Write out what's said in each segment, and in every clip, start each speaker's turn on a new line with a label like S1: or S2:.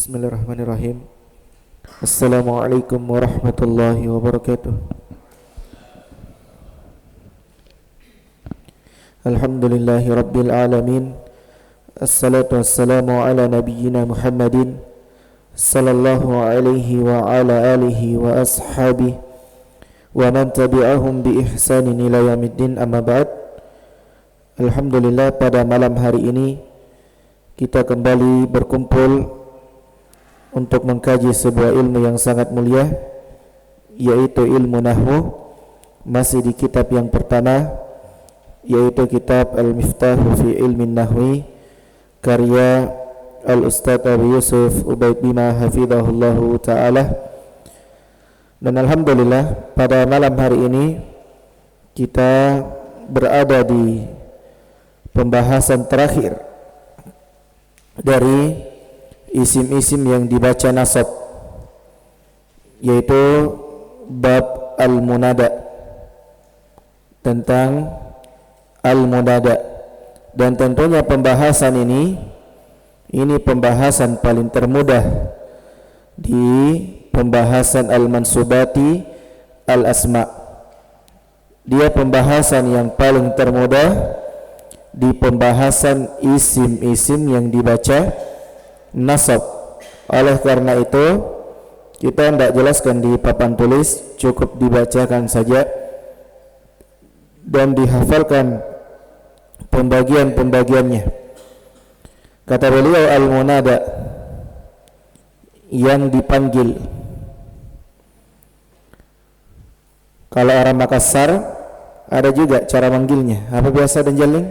S1: Bismillahirrahmanirrahim. Assalamualaikum warahmatullahi wabarakatuh. Alhamdulillahi rabbil alamin. Assalatu wassalamu ala nabiyyina Muhammadin sallallahu alaihi wa ala alihi wa ashabihi wa man tabi'ahum bi ihsanin ila yaumiddin, amma ba'd. Alhamdulillah, pada malam hari ini kita kembali berkumpul untuk mengkaji sebuah ilmu yang sangat mulia, yaitu ilmu nahwu. Masih di kitab yang pertama, yaitu kitab Al-Miftahu fi Ilmin Nahwi, karya Al-Ustadz Abu Yusuf Ubaid Bima hafidhahullahu ta'ala. Dan alhamdulillah, pada malam hari ini kita berada di pembahasan terakhir dari isim-isim yang dibaca nasab, yaitu bab al-munada, tentang al-munada. Dan tentunya pembahasan ini pembahasan paling termudah di pembahasan al-mansubati al-asma. Dia pembahasan yang paling termudah di pembahasan isim-isim yang dibaca nasab. Oleh karena itu kita tidak jelaskan di papan tulis, cukup dibacakan saja dan dihafalkan pembagian-pembagiannya. Kata beliau, al-munada, yang dipanggil. Kalau orang Makassar ada juga cara manggilnya. Apa biasa benjaling?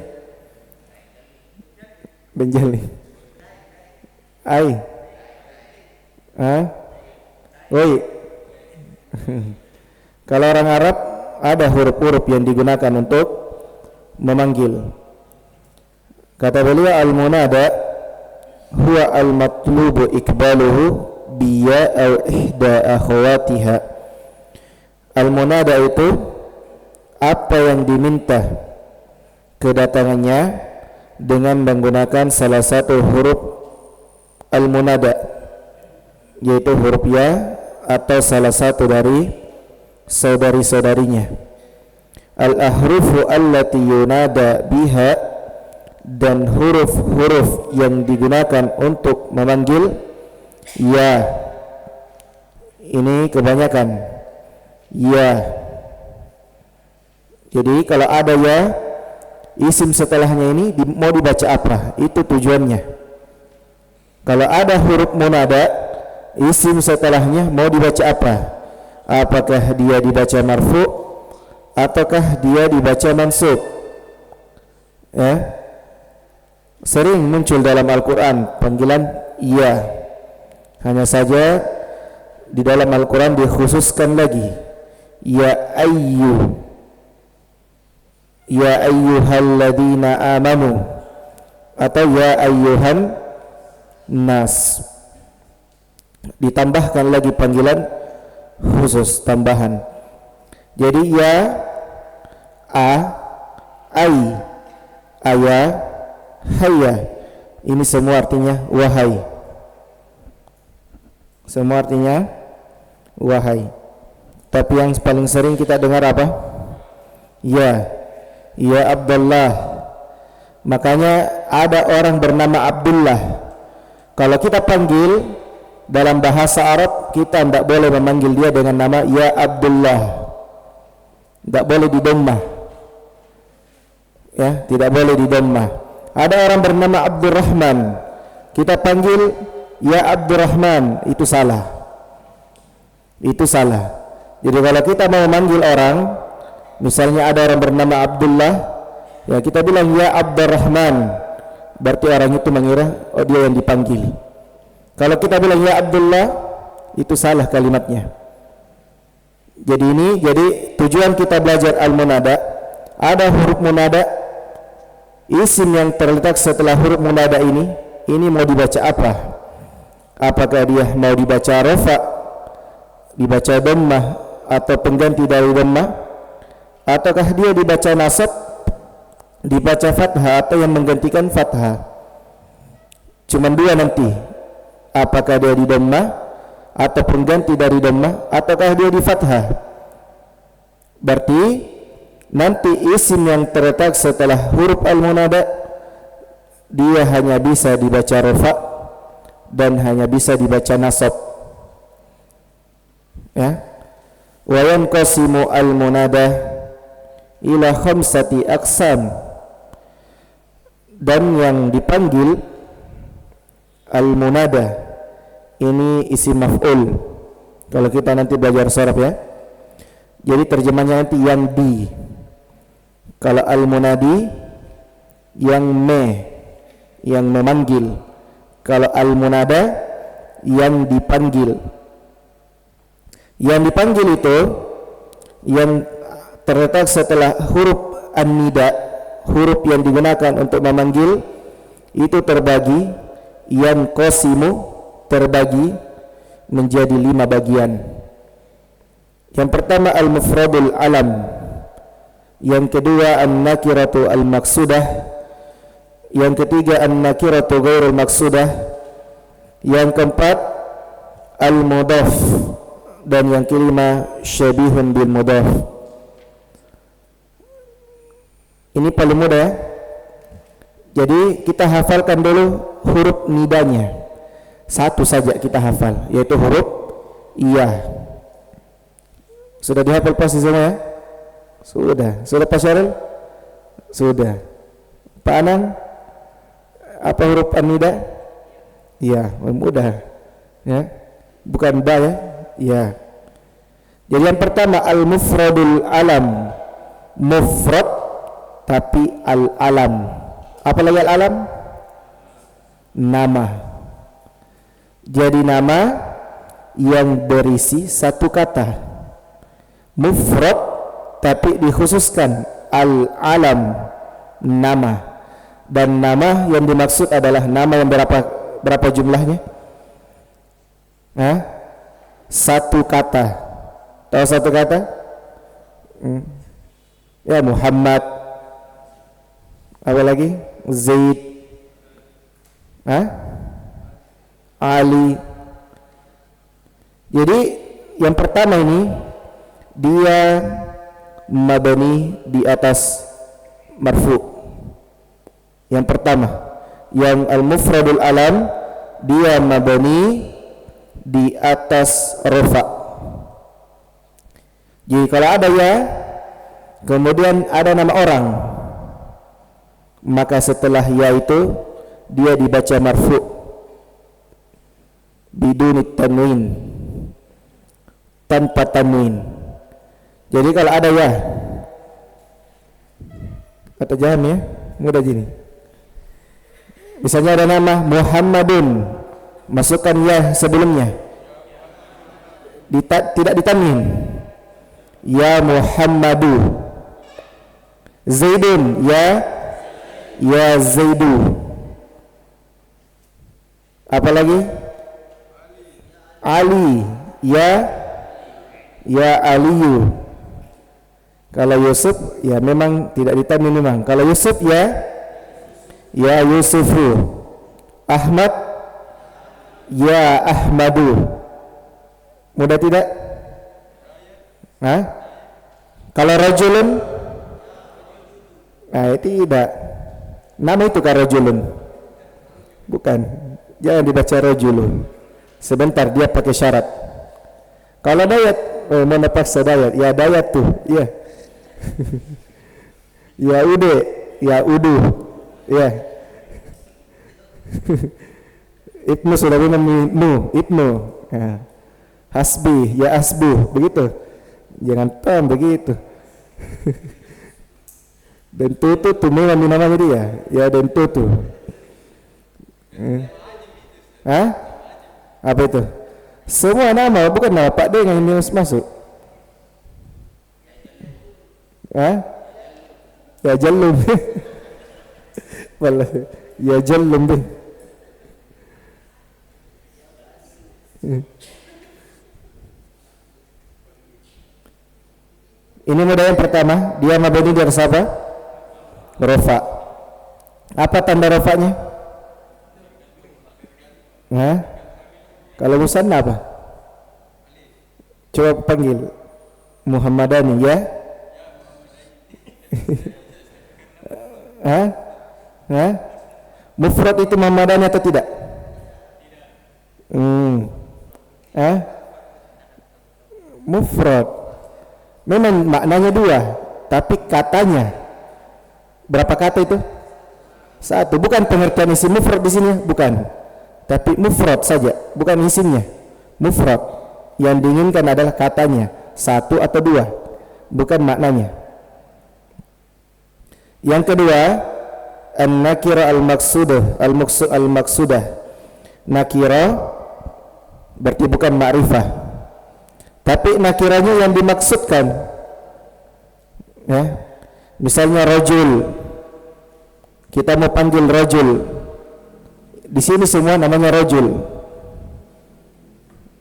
S1: Benjaling. Ai. Woi. Kalau orang Arab ada huruf-huruf yang digunakan untuk memanggil. Kata beliau, al-munada huwa al-matlubu ikbaluhu biya aw ihda akhawatiha. Al-munada itu apa yang diminta kedatangannya dengan menggunakan salah satu huruf al-munada, yaitu huruf ya atau salah satu dari saudari-saudarinya. Al-ahrufu allati yunada biha, dan huruf-huruf yang digunakan untuk memanggil ya. Ini kebanyakan ya. Jadi kalau ada ya, isim setelahnya ini mau dibaca apa? Itu tujuannya. Kalau ada huruf munada, isim setelahnya mau dibaca apa? Apakah dia dibaca marfu ataukah dia dibaca mansub? Ya. Sering muncul dalam Al-Quran panggilan ya. Hanya saja di dalam Al-Quran dikhususkan lagi ya ayyu, ya ayyuhalladzina amanu, atau ya ayyuhan nas. Ditambahkan lagi panggilan khusus tambahan. Jadi ya, a, ai, aya, hayya, ini semua artinya wahai. Semua artinya wahai. Tapi yang paling sering kita dengar apa? Ya, ya Abdullah. Makanya ada orang bernama Abdullah. Kalau kita panggil dalam bahasa Arab, kita tidak boleh memanggil dia dengan nama ya Abdullah. Tidak boleh di dhammah. Ya, tidak boleh di dhammah. Ada orang bernama Abdurrahman, kita panggil ya Abdurrahman, itu salah. Itu salah. Jadi kalau kita mau memanggil orang, misalnya ada orang bernama Abdullah, ya kita bilang ya Abdurrahman, berarti orang itu mengira oh dia yang dipanggil. Kalau kita bilang ya Abdullah, itu salah kalimatnya. Jadi tujuan kita belajar al-munada, ada huruf munada, isim yang terletak setelah huruf munada ini mau dibaca apa? Apakah dia mau dibaca rafa, dibaca dhammah, atau pengganti dari dhammah, ataukah dia dibaca nasab, dibaca fathah, atau yang menggantikan fathah? Cuman dua nanti, apakah dia di dhammah ataupun ganti dari dhammah ataukah dia di fathah. Berarti nanti isim yang terletak setelah huruf al-munada dia hanya bisa dibaca rafa dan hanya bisa dibaca nasab. Ya. Wa yanqasimu al-munada ila khamsati aqsam, dan yang dipanggil al-munada ini isim maf'ul kalau kita nanti belajar sharaf ya. Jadi terjemahnya nanti yang di. Kalau al-munadi yang yang memanggil. Kalau al-munada yang dipanggil. Yang dipanggil itu yang terletak setelah huruf an-nida, huruf yang digunakan untuk memanggil itu terbagi, yang qasimu terbagi menjadi 5 bagian. Yang pertama al-mufradul alam, yang kedua an-nakiratu al-maqsudah, yang ketiga an-nakiratu ghairul maqsudah, yang keempat al-mudhaf, dan yang kelima syabihun bil mudhaf. Ini paling mudah ya. Jadi kita hafalkan dulu huruf nidanya. Satu saja kita hafal, yaitu huruf iya. Sudah dihafal pasti semua ya? Sudah Pak Syaril? Sudah. Pak Anang, apa huruf an-nida? Iya, mudah ya. Bukan ba ya? Iya. Jadi yang pertama al-mufradul alam, mufrad tapi al-alam. Apa lagi al-alam? Nama. Jadi nama yang berisi satu kata. Mufrad tapi dikhususkan al-alam, nama. Dan nama yang dimaksud adalah nama yang berapa jumlahnya? Satu kata. Tahu satu kata? Ya, Muhammad. Apa lagi? Zaid. Ali. Jadi yang pertama ini dia mabani di atas marfu. Yang pertama, yang al-mufradul alam dia mabani di atas rafa. Jadi kalau ada ya, kemudian ada nama orang, maka setelah ya itu dia dibaca marfu biduni tanwin, tanpa tanwin. Jadi kalau ada ya, kata jam ya, mudah gini. Misalnya ada nama Muhammadun, masukkan ya sebelumnya, tidak ditanwin. Ya Muhammadu. Zaidun, ya Zaidu. Apa lagi? Ali, ya Aliyu. Kalau Yusuf ya memang tidak ditanwin memang. Kalau Yusuf ya Yusufu. Ahmad ya Ahmadu. Mudah tidak? Kalau rajulun tidak. Nama itu kan rajulun. Bukan. Jangan dibaca rajulun. Sebentar dia pakai syarat. Kalau dayat, mana paksa dayat? Ya dayat tuh, ya. Ya udu, ya. Ibnu sudah bilang ibnu. Ya. Hasbi, ya asbu, begitu. Jangan paham begitu. Dan tutu tuh memang namanya dia, ya dan tutu. Apa itu? Semua nama, bukan nama Pak D yang ini masuk. Ya Jallum. Wallahi, ya Jallum deh. Ini modal yang pertama, dia mabni dari apa? Rafa. Apa tanda rafanya? Kalau musanna apa? Coba panggil Muhammadani ya. Hah? Hah? Mufrad itu Muhammadani atau tidak? Hah? Mufrad. Memang maknanya dua, tapi katanya berapa kata itu? Satu. Bukan pengertian isim mufrad di sini, bukan. Tapi mufrad saja, bukan isimnya. Mufrad. Yang diinginkan adalah katanya, satu atau dua, bukan maknanya. Yang kedua, an-nakira al-maqsudah, al-maqsudah. Nakira berarti bukan ma'rifah, tapi nakiranya yang dimaksudkan. Ya. Misalnya rajul, kita mau panggil rajul, di sini semua namanya rajul.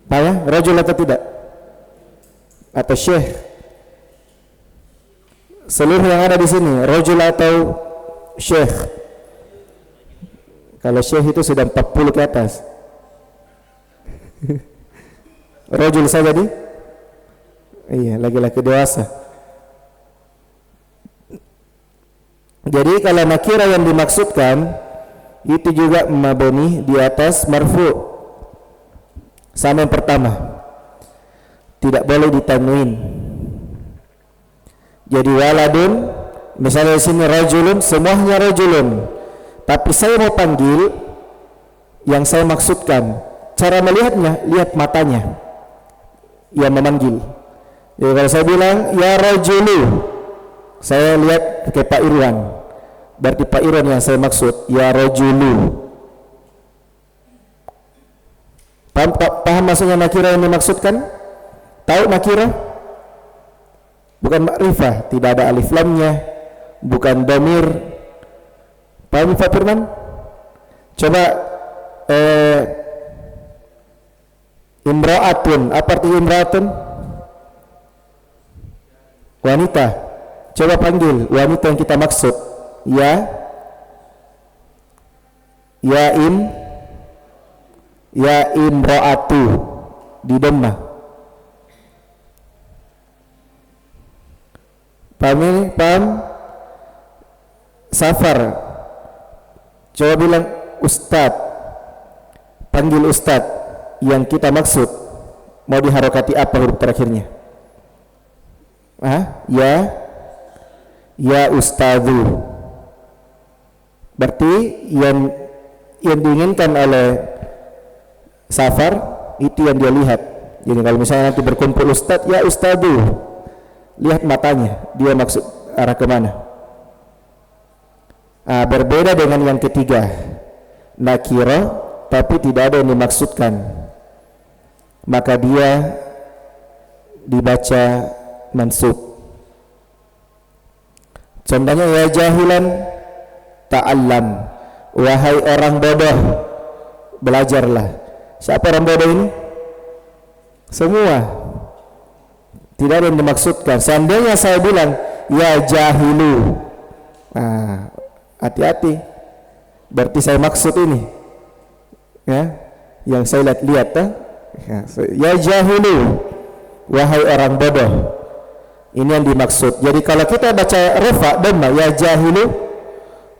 S1: Apa ya? Rajul atau tidak? Atau syekh? Seluruh yang ada di sini rajul atau syekh? Kalau syekh itu sudah 40 ke atas. Rajul saja di? Iya, laki-laki dewasa. Jadi kalau nakira yang dimaksudkan itu juga mabni di atas marfu. Sama yang pertama, tidak boleh ditanwin. Jadi waladun, misalnya di sini rajulun, semuanya rajulun. Tapi saya mau panggil yang saya maksudkan. Cara melihatnya, lihat matanya yang memanggil. Jadi kalau saya bilang ya rajulu, saya lihat ke Pak Irwan, berarti Pak Irwan yang saya maksud. Ya rajulu. Paham maksudnya nakira yang dimaksudkan? Tahu nakira? Bukan ma'rifah, tidak ada alif lamnya, bukan dhamir. Paham Pak Firman? Coba imra'atun, apa arti imra'atun? Wanita. Coba panggil wanita yang kita maksud. Ya imra'atu di dhammah. Paham ini? Paham? Safar. Coba bilang ustad. Panggil ustad yang kita maksud. Mau diharokati apa huruf terakhirnya? Ya ustadzu. Berarti yang diinginkan oleh Safar itu yang dia lihat. Jadi kalau misalnya nanti berkumpul ustad, ya ustadzu, lihat matanya, dia maksud arah kemana. Berbeda dengan yang ketiga, nakira tapi tidak ada yang dimaksudkan, maka dia dibaca mansub. Contohnya ya jahilan ta'allam, wahai orang bodoh, belajarlah. Siapa orang bodoh ini? Semua. Tidak ada yang dimaksudkan. Seandainya saya bilang ya jahilu, hati-hati, berarti saya maksud ini ya, yang saya lihat ya jahilu, wahai orang bodoh, ini yang dimaksud. Jadi kalau kita baca rafa dhamma ya jahilu,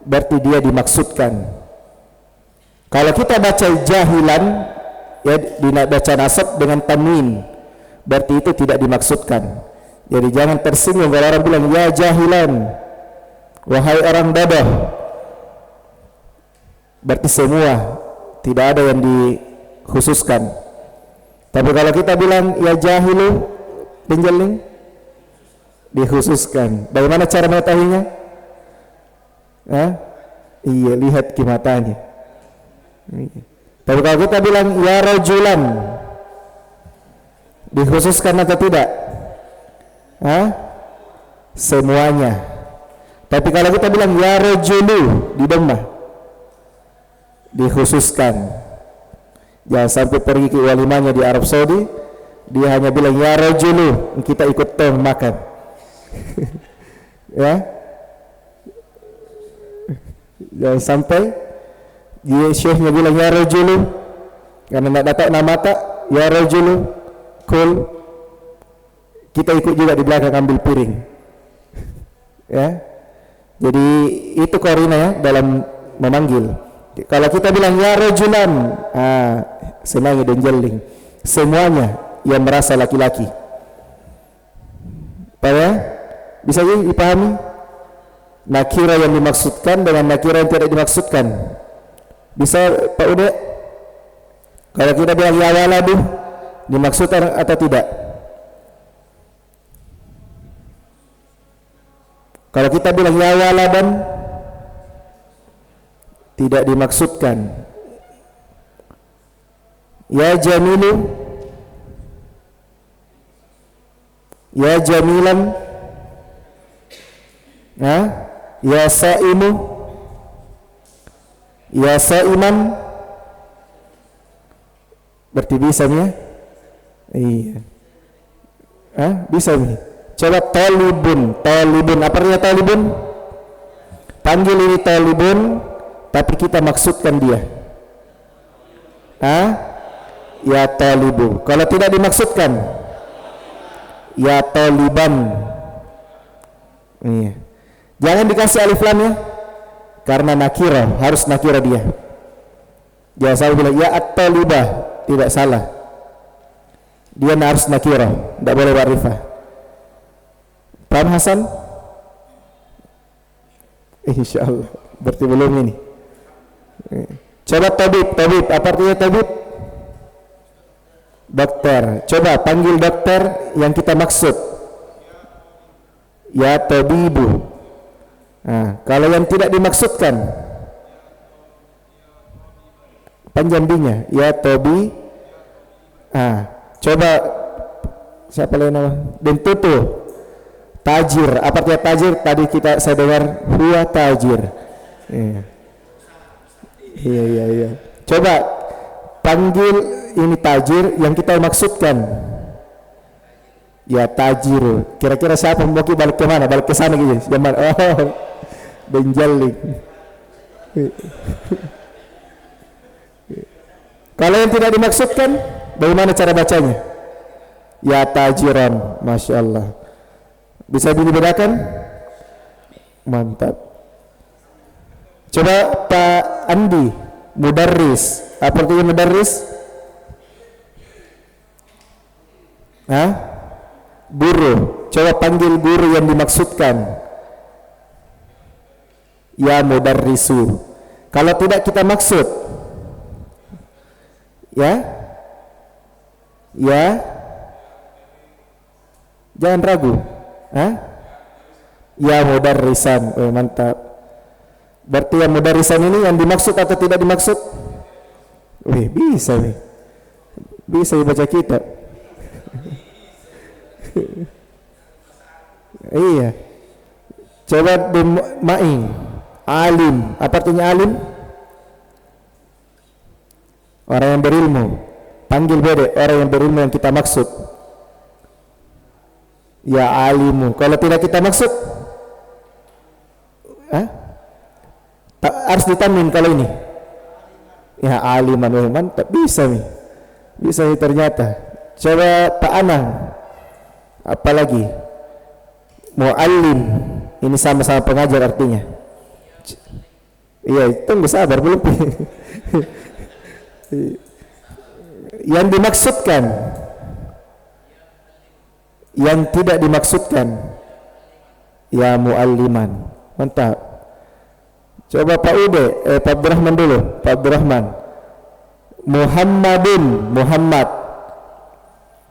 S1: berarti dia dimaksudkan. Kalau kita baca jahilan, ya dibaca nasab dengan tanwin, berarti itu tidak dimaksudkan. Jadi jangan tersinggung kalau orang bilang ya jahilan, wahai orang bodoh, berarti semua, tidak ada yang dikhususkan. Tapi kalau kita bilang ya jahilu, pinjeling, dikhususkan. Bagaimana cara mengetahuinya? Iya, lihat ke matanya. Tapi kalau kita bilang ya rajulan, dikhususkan atau tidak? Semuanya. Tapi kalau kita bilang ya rajulu di dhammah, dikhususkan. Jangan sampai pergi ke walimanya di Arab Saudi, dia hanya bilang ya rajulu, kita ikut tong makan. Ya, jangan sampai dia syekhnya bilang ya rajulu, Karena tidak dapat nama tak, ya rajulu, kul, kita ikut juga di belakang ambil piring. Ya, jadi itu korina ya dalam memanggil. Kalau kita bilang ya rajulan, senang dan jeling, semuanya yang merasa laki-laki. Pak ya, bisa dipahami? Nakira yang dimaksudkan dengan nakira yang tidak dimaksudkan. Bisa Pak Ude? Kalau kita bilang ya waladu, dimaksudkan atau tidak? Kalau kita bilang ya waladan, tidak dimaksudkan. Ya jamilu, ya jamilan, ya saimu, ya saiman. Berarti bisa nih ya? Iya. Bisa nih. Coba talibun, talibun. Apa artinya talibun? Panggil ini talibun, tapi kita maksudkan dia. Ya talibu. Kalau tidak dimaksudkan, ya taliban. Iya. Jangan dikasih alif lam ya, karena nakira, harus nakira dia. Jangan salah bilang ya at-talibah, tidak salah. Dia harus nakira, tidak boleh warifah. Paham Hasan? Insyaallah. Berarti belum ini. Coba tabib, tabib. Apa artinya tabib? Dokter. Coba panggil dokter yang kita maksud. Ya tabibu. Kalau yang tidak dimaksudkan, panjambinya ya tabi. Coba siapa lagi nama? Dentutu. Tajir, apa artinya tajir? Tadi saya dengar huwa tajir. Iya. Coba panggil ini tajir yang kita maksudkan. Ya tajir. Kira-kira siapa mau balik ke mana? Balik ke sana gitu. Zaman benjalik. Kalau yang tidak dimaksudkan, bagaimana cara bacanya? Ya tajiran, masya Allah. Bisa dibedakan? Mantap. Coba Pak Andi, mudarris. Apa artinya mudarris? Guru. Coba panggil guru yang dimaksudkan. Ya mudarrisu. Kalau tidak kita maksud, ya, jangan ragu. Ya mudarrisan. Mantap. Berarti yang mudarrisan ini yang dimaksud atau tidak dimaksud? Bisa nih. Bisa dibaca kitab. Iya. Coba maing. Alim. Apa artinya alim? Orang yang berilmu. Panggil beda orang yang berilmu yang kita maksud. Ya alimu. Kalau tidak kita maksud, harus ditanwin kalau ini. Ya aliman. Mantap. Bisa nih. Bisa nih ternyata. Coba Pak Anang. Apalagi muallim. Ini sama-sama pengajar artinya. Iya, tunggu sabar belum. Yang dimaksudkan, yang tidak dimaksudkan, ya mualliman. Mantap. Coba Pak Ude, Pak Abdurrahman dulu. Pak Abdurrahman. Muhammadun, Muhammad.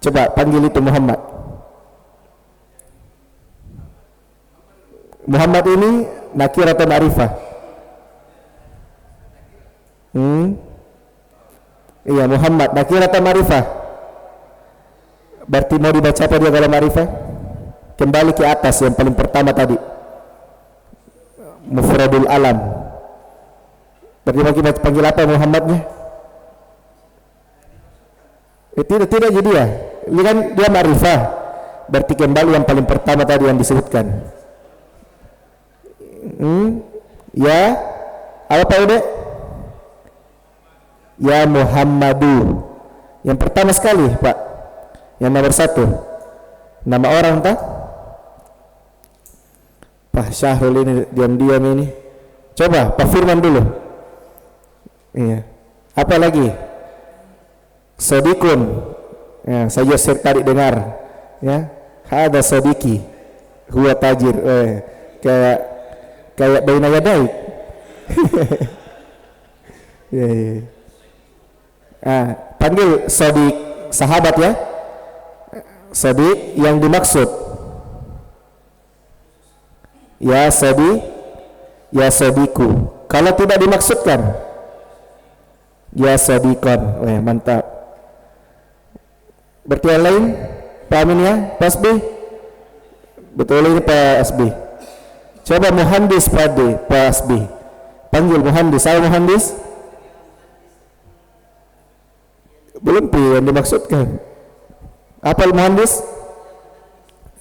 S1: Coba panggil itu Muhammad. Muhammad ini nakir atau ma'rifah? Iya, Muhammad nakir atau ma'rifah? Berarti mau dibaca apa dia kalau ma'rifah? Kembali ke atas yang paling pertama tadi. Mufradul alam. Berarti mau kita panggil apa Muhammadnya? Tidak jadi ya. Ini kan dia ma'rifah. Berarti kembali yang paling pertama tadi yang disebutkan. Ya, apa Pak Ude? Ya Muhammadu. Yang pertama sekali Pak, yang nomor satu, nama orang tak? Pak Syahrul ini diam-diam ini. Coba Pak Firman dulu. Iya. Apa lagi? Sodikun. Ya, saya tadi dengar. Ya, ada sodiki. Huwa tajir. Kayak baina yadaik. Ya, ya. Panggil sodik sahabat ya. Sodik yang dimaksud. Ya sodik, ya sodiku. Kalau tidak dimaksudkan, ya sodikon. Mantap. Berarti yang lain, pahamin ya, Pak Asbi. Betul ini Pak Asbi. Coba muhandis Pak Asbi. Panggil muhandis. Saya muhandis. Belum yang dimaksudkan. Apa muhandis?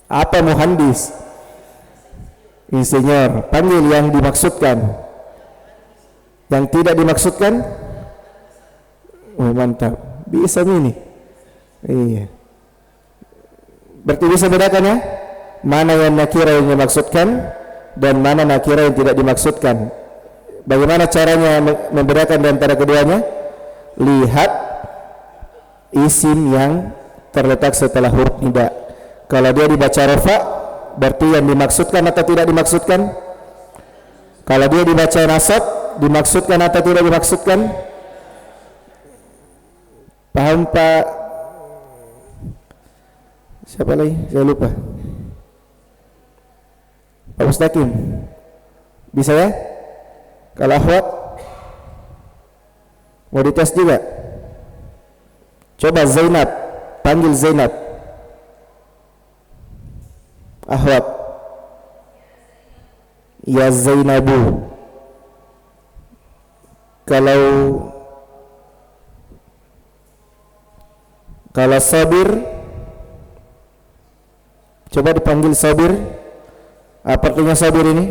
S1: Apa muhandis? Insinyur. Panggil yang dimaksudkan. Yang tidak dimaksudkan. Mantap. Bisa ini. Iya. Berarti bisa bedakan ya, mana yang nakira yang dimaksudkan dan mana nakira yang tidak dimaksudkan. Bagaimana caranya membedakan di antara keduanya? Lihat isim yang terletak setelah huruf nida. Kalau dia dibaca rafa, berarti yang dimaksudkan atau tidak dimaksudkan? Kalau dia dibaca nasab, dimaksudkan atau tidak dimaksudkan? Paham Pak? Siapa lagi? Saya lupa. Pak Mustaqim. Bisa ya? Kalau akhwat mau dites juga. Coba Zainab, panggil Zainab. Akhwat. Ya Zainabu. Kalau sabir, coba dipanggil sabir. Apa artinya sabir ini?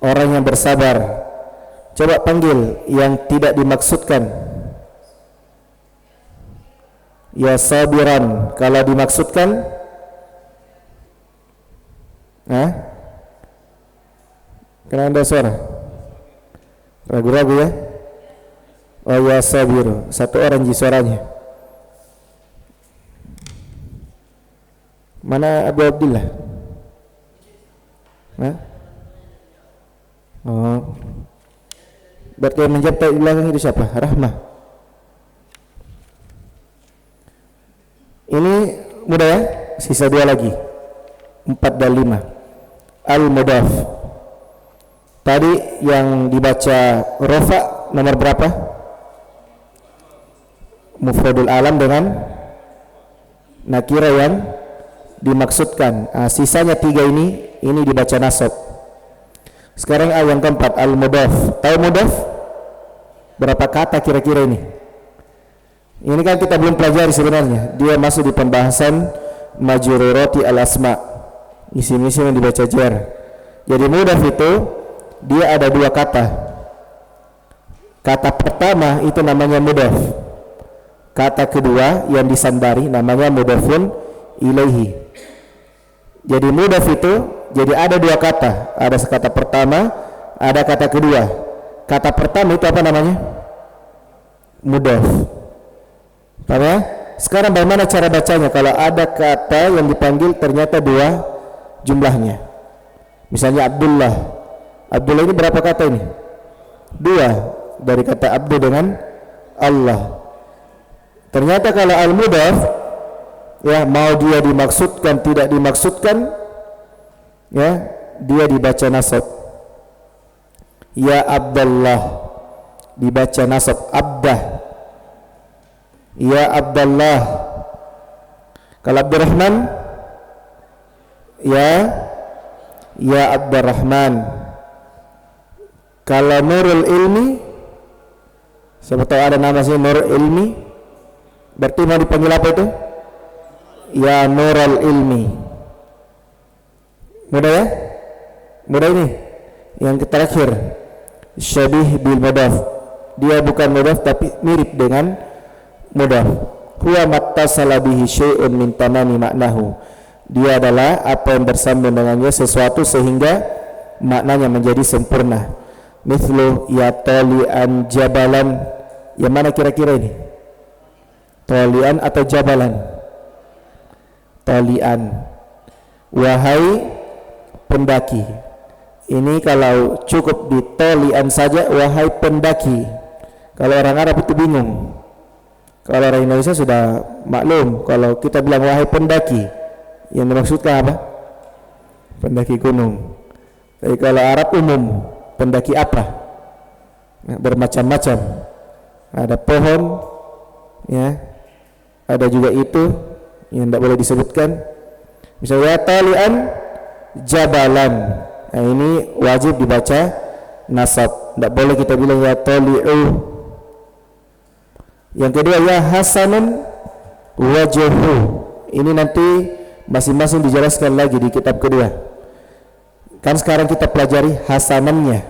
S1: Orang yang bersabar. Coba panggil yang tidak dimaksudkan. Ya sabiran. Kalau dimaksudkan, kenapa ada suara? Ragu-ragu ya? Oh ya sabir. Satu orang ji suaranya. Mana Abu Abdullah? Oh. Berarti yang menjawab di belakang itu siapa? Rahmah. Ini mudah ya? Sisa dua lagi. 4 dan 5. Al-Mudaf. Tadi yang dibaca Rafa nomor berapa? Mufradul alam dengan nakira yang dimaksudkan. Sisanya 3 ini dibaca nasab. Sekarang yang keempat, al-mudaf. Tahu mudaf? Berapa kata kira-kira ini? Ini kan kita belum pelajari sebenarnya. Dia masuk di pembahasan majrurati al-asma. Isim-isim yang dibaca jar. Jadi mudaf itu dia ada 2 kata. Kata pertama itu namanya mudaf. Kata kedua yang disandari namanya mudafun ilaihi. Jadi mudaf itu jadi ada 2 kata. Ada kata pertama, ada kata kedua. Kata pertama itu apa namanya? Mudaf. Paham ya? Sekarang bagaimana cara bacanya kalau ada kata yang dipanggil ternyata 2 jumlahnya? Misalnya Abdullah. Abdullah ini berapa kata ini? 2 dari kata Abdu dengan Allah. Ternyata kalau al-mudaf ya, mau dia dimaksudkan tidak dimaksudkan ya, dia dibaca nasab. Ya Abdullah dibaca nasab Abdah. Ya Abdullah. Kalau Abdurrahman ya Abdurrahman. Kalau Nurul Ilmi, siapa tahu ada nama sih Nurul Ilmi, berarti mau dipanggil apa itu? Ya Nurul Ilmi. Mudah ya? Mudah ini. Yang terakhir, syabih bil mudhaf, dia bukan mudhaf tapi mirip dengan mudhaf. Huwa mattasala bihi syai'un min tamami maknahu, dia adalah apa yang bersambung dengannya sesuatu sehingga maknanya menjadi sempurna. Mithlu ya talian jabalan, yang mana kira-kira ini? Talian atau jabalan? Talian, wahai pendaki. Ini kalau cukup di talian saja, wahai pendaki. Kalau orang Arab itu bingung. Kalau orang Indonesia sudah maklum. Kalau kita bilang wahai pendaki, yang dimaksudkan apa? Pendaki gunung. Tapi kalau Arab umum, pendaki apa? Nah, bermacam-macam. Ada pohon, ya. Ada juga itu yang tidak boleh disebutkan. Misalnya talian jabalan. Nah, ini wajib dibaca nasab. Tidak boleh kita bilang ya tali'u. Yang kedua ya hasanun wajhu. Ini nanti masing-masing dijelaskan lagi di kitab kedua. Kan sekarang kita pelajari hasanannya,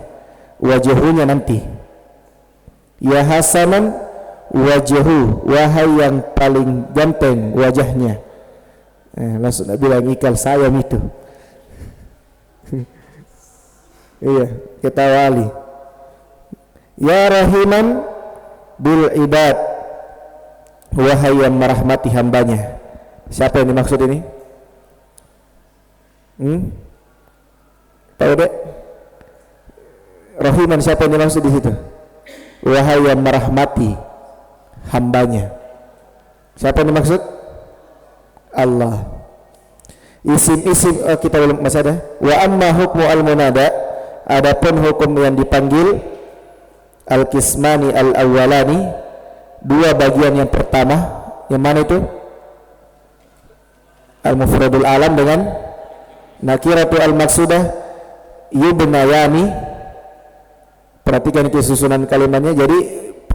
S1: wajhunya nanti. Ya hasanan wajhu, wahai yang paling ganteng wajahnya. Langsung bilang ikal sayam itu. Iya, kita wali. Ya rahiman bil ibad, wahai yang merahmati hambanya. Siapa yang dimaksud ini? Tahu dek? Rahiman siapa yang dimaksud di situ? Wahai yang merahmati hambanya. Siapa yang dimaksud? Allah. Isim-isim kita belum masih ada. Wa amma hukmu al-munada, adapun hukum yang dipanggil al-qismani al-awwalani, dua bagian yang pertama, yang mana itu? Al-mufradul alam dengan nakiratu al-maksudah yubnayani. Perhatikan itu susunan kalimatnya. Jadi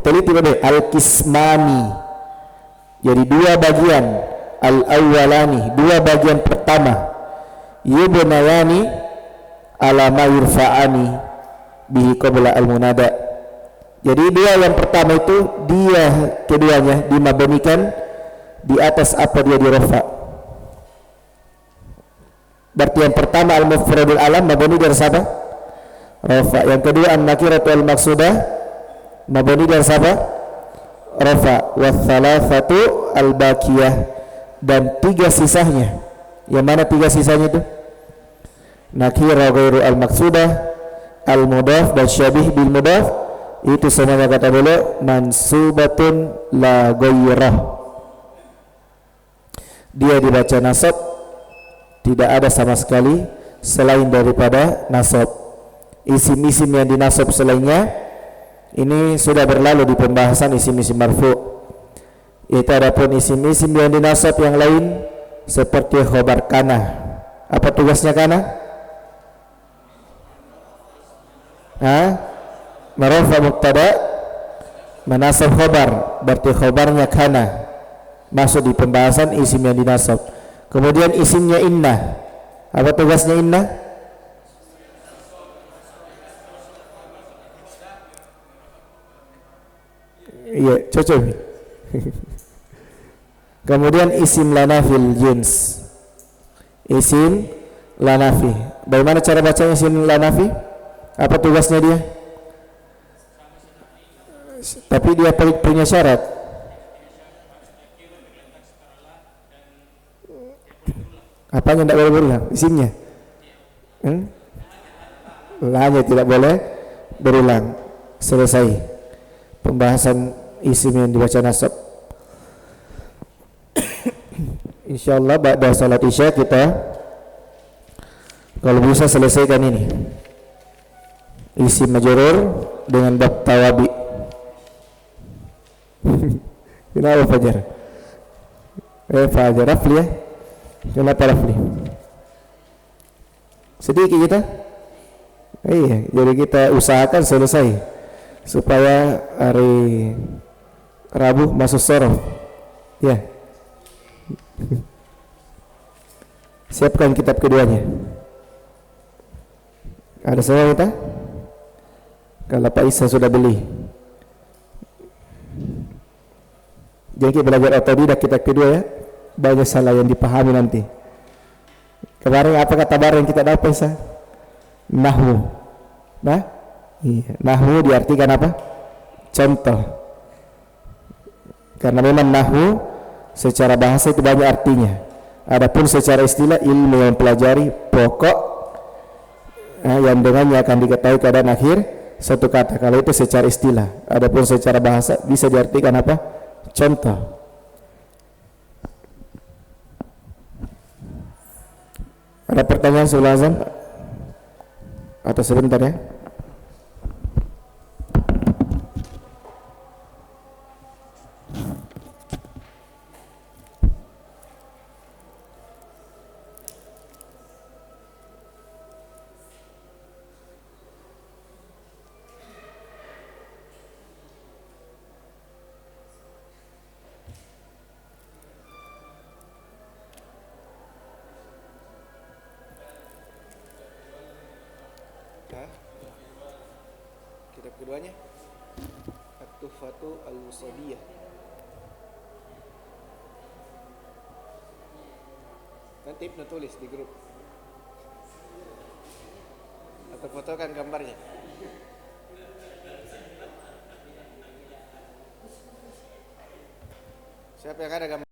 S1: teliti pada al-qismani. Jadi dua bagian, al-awwalani, dua bagian pertama, yubnayani ala ma yurfa'ani bihi qabla al-munada. Jadi dua yang pertama itu dia keduanya dimabnikan di atas apa dia dirafa. Berarti yang pertama al-mufradul alam mabni dari siapa? Rafa. Yang kedua an-nakiratu al-maqsudah mabni dari siapa? Rafa. Wa thalathatu al-baqiyah, dan tiga sisanya. Yang mana tiga sisanya itu? Nakira ghairu al-maqsudah, al-mudhaf dan syabih bil mudhaf. Itu semuanya kata dulu mansubatun la ghairah. Dia dibaca nasab, tidak ada sama sekali selain daripada nasab. Isim-isim yang dinasab selainnya ini sudah berlalu di pembahasan isim-isim marfu'. Itu adapun isim-isim yang dinasab yang lain seperti khobar kana. Apa tugasnya kana? Marafa mubtada, menasab khobar, berarti khobarnya kana, masuk di pembahasan isim yang dinasab. Kemudian isimnya inna, apa tugasnya inna? Iya, cocok. Kemudian isim lanafil jins, isim lanafi. Bagaimana cara baca isim lanafi? Apa tugasnya dia? Tapi dia punya syarat. Apanya tidak boleh berulang? Isimnya? Lahnya tidak boleh berulang. Selesai pembahasan isim yang dibaca nasab. Insyaallah ba'da salat isya kita kalau bisa selesaikan ini isim majrur dengan bab tawabi. Kenapa Fajar? Fajar Rafli ya? Kenapa Rafli? Sedikit kita? Iya, jadi kita usahakan selesai supaya hari Rabu masuk sorof. Ya. Siapkan kitab keduanya. Ada semua kita? Kalau Pak Isa sudah beli. Jadi kita belajar otodidak kita kedua ya. Banyak salah yang dipahami nanti. Kemarin apa kata baru yang kita dapat Isa? Nahwu. Nah, iya. Nahwu diartikan apa? Contoh. Karena memang nahwu secara bahasa itu banyak artinya. Adapun secara istilah ilmu yang pelajari pokok yang dengannya akan diketahui keadaan akhir satu kata. Kalau itu secara istilah. Adapun secara bahasa bisa diartikan apa? Contoh. Ada pertanyaan sebelum azan? Atau sebentar ya? Kitab keduanya At-Tuhfatu Al-Wasabiyah. Nanti Ibnu tulis di grup atau fotokan gambarnya. Siapa yang ada gambar?